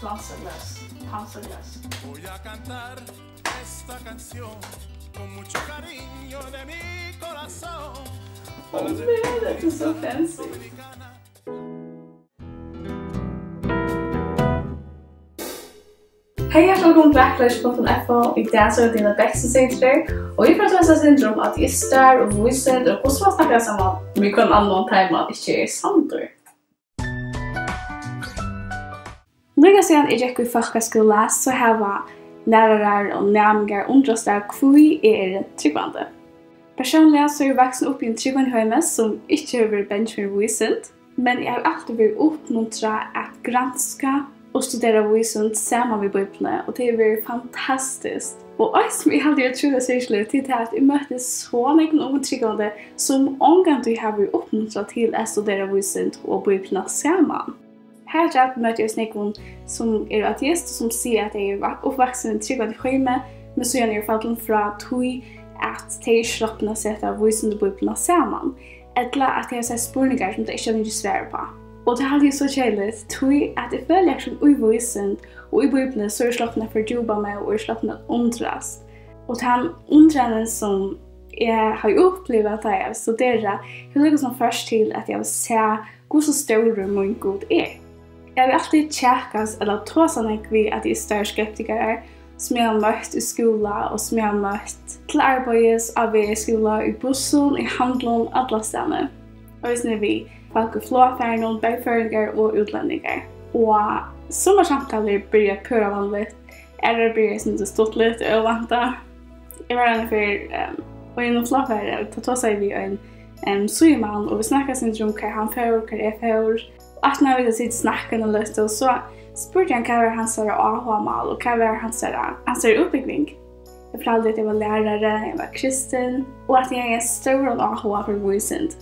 Panzerglas. Voy a cantar esta canción con mucho cariño de mi corazón. Oh man, that is so fancy. Hej hjertelig velkommen til Backlash.fo. I dag så er det dine Backstage-senter, og vi prater oss syndrom at gäster og voicer og hvordan man snakker sammen med hvilken annen tema ikke er sandur. Lika siden jeg gikk i folkeskole, så har lærere og nærmengar undrast av hvor er tryggvande. Personlig så er jeg voksen opp i en tryggvandhøyme som ikke har vært bench for voicent, men jeg har alltid vært oppmuntret at granska og studera voicent sammen med bøyplene, og det har vært fantastisk. Og jeg som jeg aldri har trodd særskilt til at jeg møtte så noen tryggvande som omgående har vært oppmuntret til å studera voicent og bøyplene sammen. Her møter jeg noen som er ateist, som sier at jeg er oppvoksen i tryggvande høyme, men så er jeg fallet fra tog at de slappene setter voicent og bøyplene sammen, eller at jeg har spørninger som de ikke har svære på. Og det hadde jeg så kjærlig, tog at jeg føler jeg som i voicent og i bøyplene så er slappene for jobba med og er slappene undrast. Og den undrende som jeg har opplevd at jeg studerer, jeg lykkes som først til at jeg vil se hvor så større min god er. Jeg vil alltid tjekkes eller tåse vi at jeg er større skeptikere som jeg har møtt i skolen og som jeg har møtt til arbeids, av i skolen, i bussen, i handelen, alle stedene. Og hvis vi folk i flåfærden, bergføringer og utlendinger. Og sommersamtaler blir pura vanligt. Eller blir jeg som det stått litt og vanta. Jeg var en og i noen flåfærden, da tåse vi en sygemann, og vi snakket sin om hva han får, hva jeg får. Og at når vi sitter snakkende litt, og så spurte jeg hva var hans AH-mal, og hva var hans oppbygging. Jeg fortalte at jeg var lærere, jeg var kristen, og at jeg er stor AH for voicent.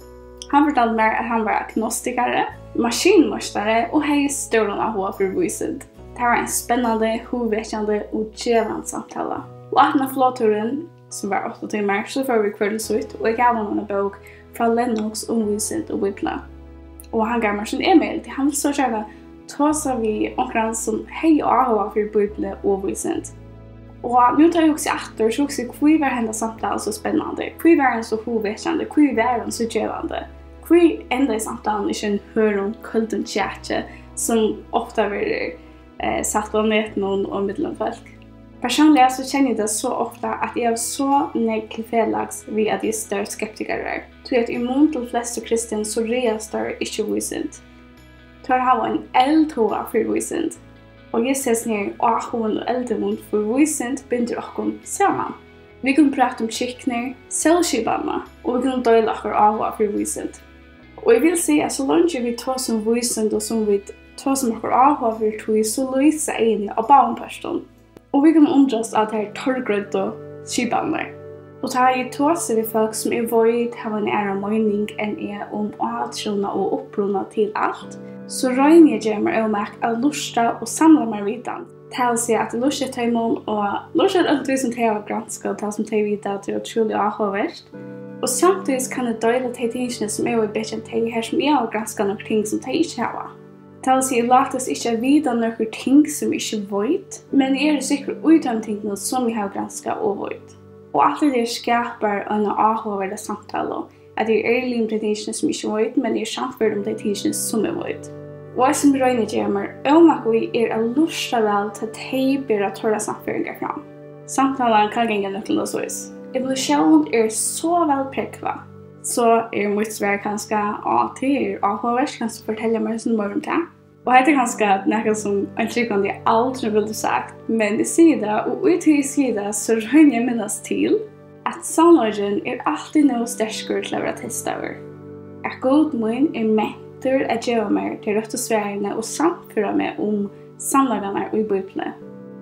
Han fortalte meg at han var agnostikere, maskinmørstere, og jeg er stor AH for voicent. Det var en spennende, hovedvekkende og djevende samtale. Og at når flåturen, som var 8 timer, så får vi kveldsut, og jeg gav ham en bok fra Lennox om voicent og bøyplene. Og han gav meg sin e-mail til han så kjærlig, tåsa vi omkring som hei og AH for bøyplene og voicent. Og nu tar jeg også etter, så også hvor var henne samtalen så spennende, hvor var han så hovedvekkende, hvor var han så djevende, hvor enda i samtalen ikke en høren kulden tjatje som ofte blir satt av neten og middelen folk. Personlig så kjenner jeg det så ofte at jeg er så negativ felags ved at jeg er større skeptikere. Tror at imot de fleste kristne så reaster ikke voicent. Tror jeg har en eldtåa for voicent. Og jeg ses ned AH-en og eldemund for voicent binder okken sammen. Vi kan prate om kyrkner, selvskibene, og vi kan døle okker AH for voicent. Og jeg vil si at så langt vi tar som voicent og som vi tar som okker AH for tog, så lyser jeg inn av barnpersonen. Og vi kan undrast at det er torgrødd og skibene. Og da jeg tåser vi folk som er void, har en ære mening enn er om atrona og opprona til alt, så røyner jeg gjør meg meg å lusta og samle meg vidan. Det vil si at jeg luster tøymon og luster alt vi som de har gransket og det som de vet at det er utrolig avhåverst. Og samtidig kan jeg døyle de tingene som er bedre enn de her som jeg har gransket noen ting som de ikke har. Det vil si, lates ikke vite noen ting som ikke void, men jeg er sikkert ut av tingene som jeg har gransket og void. Og alt det skaper en avhåverlig samtale, at jeg er ærlig om de tingene som ikke void, men jeg er samtidig om de tingene som er void. Og jeg som røyner gjør meg, og vi er lustet vel til at de bør tørre samføringer fram. Samtalen kan gjenge nøkkelen og sås. Evolusjon er så vel prekva. Så er mitt svar kanskje at det er avhåverlig, kanskje fortelle meg sånn mer om det. Og det er kanskje noe som en tryggvande jeg aldri ville sagt, men jeg sier det, og ut til jeg sier det, så røyner jeg minnes til at sannløgjen er alltid noe sterskere til å være testet. At god min er mentor at gjøre meg til rødt og sværene og samføre meg om sannløgjene og i bøyplene.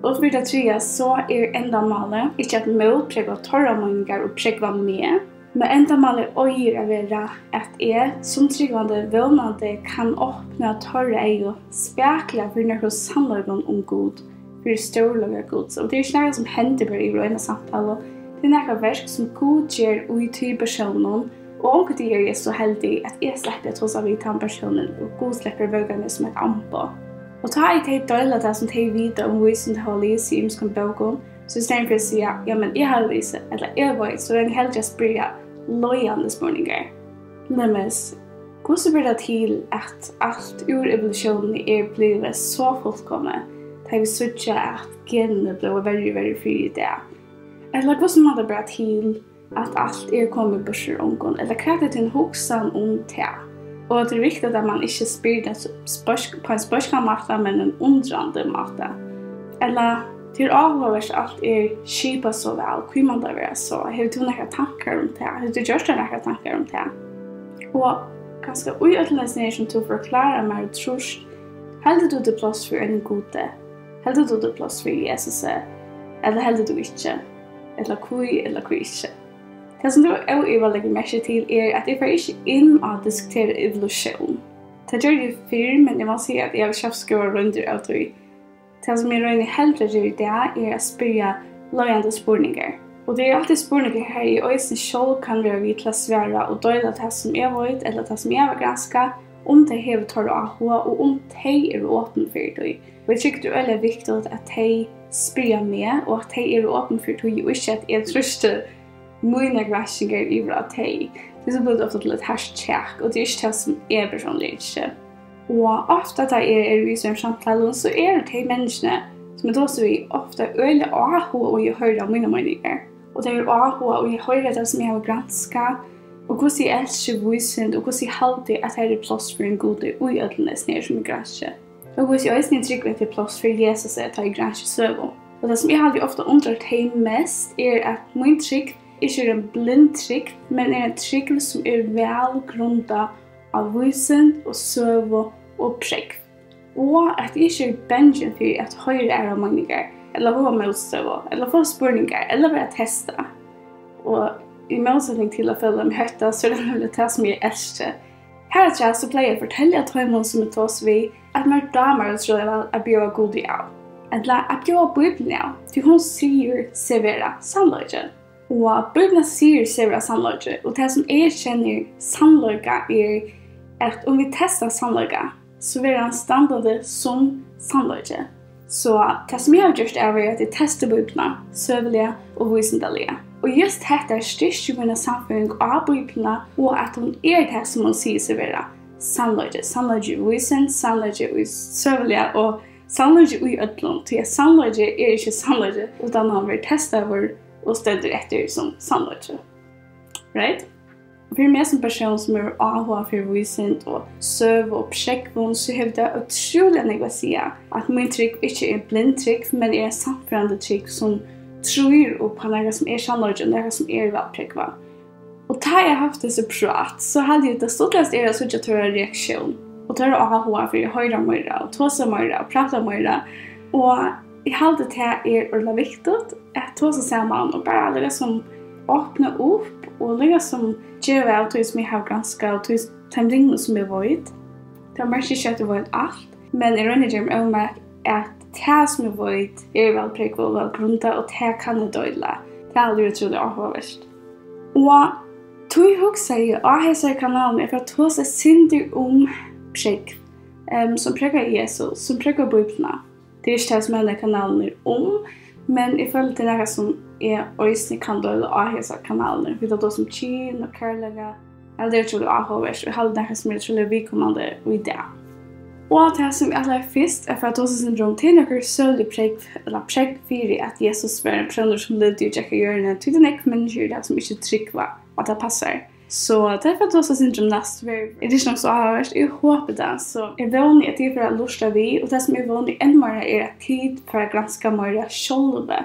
Og for det tredje så er enda malet ikke at motpregge tørre meninger og pregge med, men enda maler øyer å være at jeg som tryggvande vånande kan åpne tørre ei og spekle for noe sannløgn om god, for størløgn god. Og det er ikke noe som hender bare i røyne samtale. Det er noe verk som god gjør ui til personen, og omkring det gjør jeg så heldig at jeg slipper å ta seg vidt av personen, og god slipper vøgene som et ampo. Og ta I de døyla det som de vita vysen til å lese I imskan bøkon, så I stedet for å si, ja, men jeg har lese, eller jeg vet, så er det heller å spørre løyande spørninger. Nemlig, hvordan blir det til at alt ur evolusjonen blevet så fullkomne, da vi sørger at genene ble veldig fri I det? Eller hvordan må det bli til at alt kommet bort omgående, eller hva det til en hoksan det? Og det viktig at man ikke spyr det på en spørsmålsmåte, men en undrande måte. Eller til avhåvers alt skipet så vel, hvor man det være så. Har du noen tanker om det? Har du gjort noen tanker om det? Og ganske uødelesninger som du forklarer meg og tror, heldig du det plass for en gode? Heldig du det plass for Jesus? Eller heldig du ikke? Eller hvor ikke? Det som du vil legge merke til at jeg får ikke inn å diskutere evolusjon. Det gjør det før, men jeg må si at jeg ikke skriver rundt av det. Det som jeg røyner heller gjør det å spørre løyende spørninger. Og det alltid spørninger her I øyne selv kan være vidt til å svare og døyde det som jeg vet, eller det som jeg vil granske, om de har tått av og om de åpne for det. Og jeg tror det veldig viktig at de spør meg, og at de åpne for det, og ikke at jeg tror mina granskningar I våra teg. Det så blir det ofta till ett hashtag och det inte det som personligen inte. Och ofta där vi som samtalar så det de människorna som då så vi ofta öliga och jag hör mina meningar. Och det och jag hör det som jag har granska och hur sig älskar vuxen och hur sig alltid att det plats för en god oödlness ner som granska. Och hur sig också inte tycker att det plats för Jesus att ta granska sövo. Och det som jag hade ofta undrat mest att min trick ikke en blind trygg, men en trygg som vel grunnet av vysen og søv og prekv. Og at jeg ikke bengen for at høyre av meninger, eller få motstøv, eller få spørninger, eller være testet. Og I motsetning til å følge med høyta, så det nemlig det som jeg elsker. Her jeg så pleier jeg å fortelle at høymon som tås vi, at mer damer tror jeg vel at bjør god I av. Eller at bjør Bibelen av, til hun sier servera sannløyden. Og Bibelen sier servera sannløyde, og det som jeg kjenner sannløyga at om vi testar sannløyga, så vil han standande som sannløyde. Så det som jeg har gjort at jeg tester Bibelen, søvelige og vysendelige. Og just dette styrker min samfunn av Bibelen, og at hun det som hun sier servera sannløyde. Sannløyde vysen, sannløyde søvelige og sannløyde i ødlom. Til sannløyde ikke sannløyde, utan han vil teste vår og støtter etter som sannløyde. Right? For meg som person som avhånd for vysent og søv og prekvån, så har det utrolig nøye å si at min trygg ikke blind trygg, men en samfunnet trygg som tror på noe som sannløyde og noe som velprekva. Og da jeg har haft det så prat, så hadde jeg det stått å søke til reaksjon. Og til å avhånd for å høre mer, og tåse mer, og prate mer. Og jeg hadde det veldig viktig at tåse sammen, og bare liksom åpne opp, og liksom gjøre av det som jeg har ganske, og de tingene som jeg vet. Det var mest ikke at jeg vet alt, men jeg rønner gjør meg om at det som jeg vet velprekk og velgrunnet, og det kan jeg døyle. Det aldri utrolig avhåverst. Og tog husker jeg av disse kanalene for å tåse synder om prekk, som prekker Jesus, som prekker Bibelen. Det ikke det som denne kanalen om, men jeg føler det noe som også kan døle av disse kanalene. Vi tar det som kyn og kærlige, eller det tror jeg avhåverst, og jeg har det som tror vi kommande i det. Og det som aller først for at Tåse syndrom til noen sølge prekk, eller prekk for at Jesus var en person som levde i Jekka hjørne, til den ikke mennesker der som ikke trygg var, at det passer. Så det for at Tåse syndrom neste var det ikke nok så avhåverst, jeg håper det, så jeg vågner at jeg får lurt av vi, og det som jeg vågner enn mer at tid for å granske mer sjølve.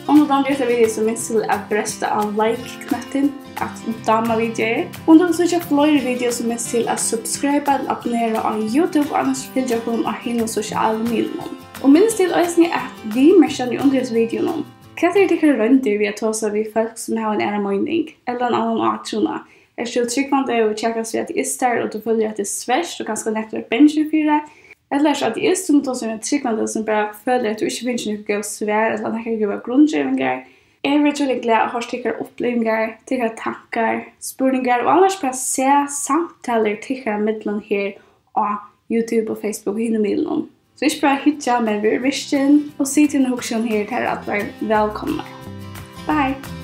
Om du damer dette video så minst til å breste av like-knappen, at dama videoer. Om du vil søke flere videoer så minst til å subscribe eller abonnere av YouTube, og annars fyller jeg på av hele sosiale medier. Og minst til å si at vi merker i under videoen. Hva det rønter vi å ta seg ved folk som har en ære mening, eller en annen atrona? Er det tryggvande å tjekkes ved at det og du føler at det svært, og kanskje nettopp bensin for det? Eller så at det som tar seg en tryggvande som bare føler at du ikke finner noe å svær, eller noe å være grunndrivinger. Jeg er veldig glad å ha stikker opplevinger, stikker tanker, spurninger, og annars bare se samtaler stikker midlene her av YouTube og Facebook og hinne midlene. Så ikke bare hitja, men vi virken, og si til en hoksjon her til at være velkomne. Bye!